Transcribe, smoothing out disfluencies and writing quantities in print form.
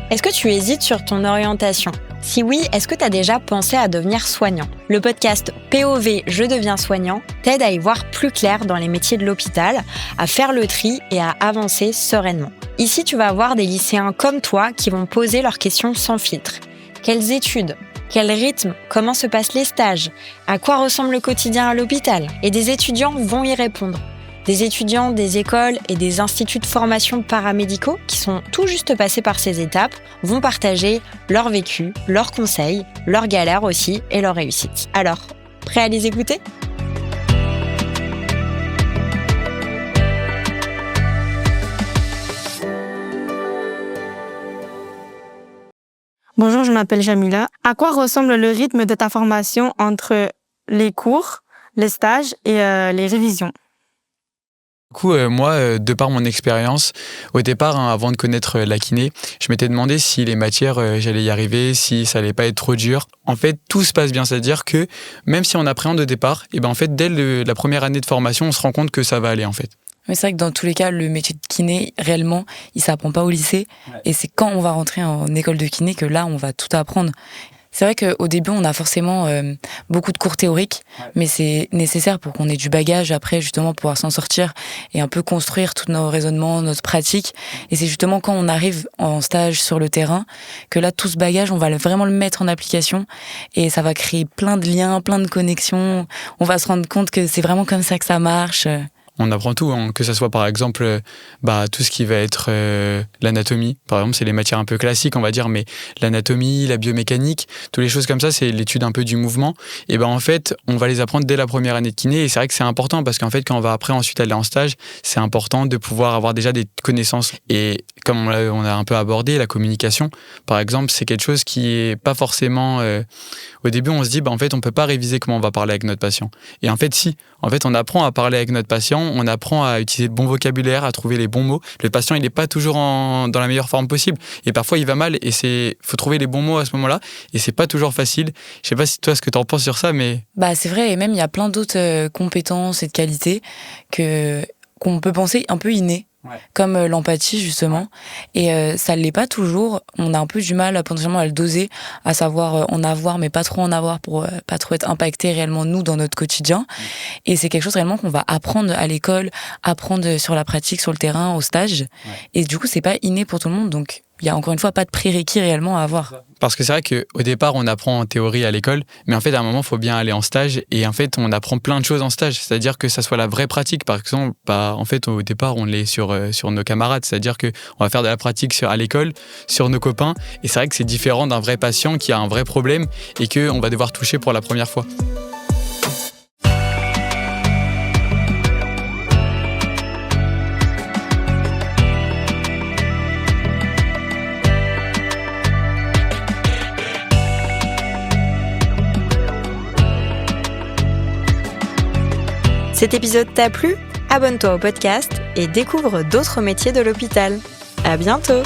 Est-ce que tu hésites sur ton orientation ? Si oui, est-ce que tu as déjà pensé à devenir soignant ? Le podcast POV Je deviens soignant t'aide à y voir plus clair dans les métiers de l'hôpital, à faire le tri et à avancer sereinement. Ici, tu vas avoir des lycéens comme toi qui vont poser leurs questions sans filtre. Quelles études ? Quel rythme ? Comment se passent les stages ? À quoi ressemble le quotidien à l'hôpital ? Et des étudiants vont y répondre. Des étudiants des écoles et des instituts de formation paramédicaux qui sont tout juste passés par ces étapes vont partager leur vécu, leurs conseils, leurs galères aussi et leurs réussites. Alors, prêt à les écouter ? Bonjour, je m'appelle Jamila. À quoi ressemble le rythme de ta formation entre les cours, les stages et les révisions ? Du coup, moi, de par mon expérience, au départ, avant de connaître la kiné, je m'étais demandé si les matières, j'allais y arriver, si ça allait pas être trop dur. En fait, tout se passe bien, c'est-à-dire que même si on appréhende au départ, et ben en fait, dès la première année de formation, on se rend compte que ça va aller en fait. Mais c'est vrai que dans tous les cas, le métier de kiné, réellement, il s'apprend pas au lycée. Ouais. Et c'est quand on va rentrer en école de kiné que là, on va tout apprendre. C'est vrai qu'au début, on a forcément beaucoup de cours théoriques, mais c'est nécessaire pour qu'on ait du bagage après, justement, pour pouvoir s'en sortir et un peu construire tous nos raisonnements, notre pratique. Et c'est justement quand on arrive en stage sur le terrain que là, tout ce bagage, on va vraiment le mettre en application et ça va créer plein de liens, plein de connexions. On va se rendre compte que c'est vraiment comme ça que ça marche. On apprend tout, hein, que ça soit par exemple tout ce qui va être l'anatomie. Par exemple, c'est les matières un peu classiques, on va dire, mais l'anatomie, la biomécanique, toutes les choses comme ça, c'est l'étude un peu du mouvement. Et en fait, on va les apprendre dès la première année de kiné. Et c'est vrai que c'est important parce qu'en fait, quand on va après ensuite aller en stage, c'est important de pouvoir avoir déjà des connaissances. Et comme on a un peu abordé, la communication, par exemple, c'est quelque chose qui est pas forcément... Au début, on se dit, en fait, on peut pas réviser comment on va parler avec notre patient. Et en fait, si. En fait, on apprend à parler avec notre patient, on apprend à utiliser le bon vocabulaire, à trouver les bons mots. Le patient, il n'est pas toujours dans la meilleure forme possible. Et parfois, il va mal et faut trouver les bons mots à ce moment-là. Et c'est pas toujours facile. Je sais pas si toi, ce que tu en penses sur ça, mais... C'est vrai. Et même, il y a plein d'autres compétences et de qualités qu'on peut penser un peu innées. Ouais. Comme l'empathie justement, et ça l'est pas toujours. On a un peu du mal potentiellement à le doser, à savoir en avoir mais pas trop en avoir pour pas trop être impacté réellement nous dans notre quotidien. Et c'est quelque chose réellement qu'on va apprendre à l'école, apprendre sur la pratique, sur le terrain, au stage. Ouais. Et du coup c'est pas inné pour tout le monde, donc il y a encore une fois pas de prérequis réellement à avoir. Parce que c'est vrai qu'au départ, on apprend en théorie à l'école, mais en fait, à un moment, il faut bien aller en stage. Et en fait, on apprend plein de choses en stage. C'est-à-dire que ça soit la vraie pratique. Par exemple, en fait, au départ, on l'est sur nos camarades. C'est-à-dire qu'on va faire de la pratique à l'école, sur nos copains. Et c'est vrai que c'est différent d'un vrai patient qui a un vrai problème et qu'on va devoir toucher pour la première fois. Cet épisode t'a plu ? Abonne-toi au podcast et découvre d'autres métiers de l'hôpital. À bientôt !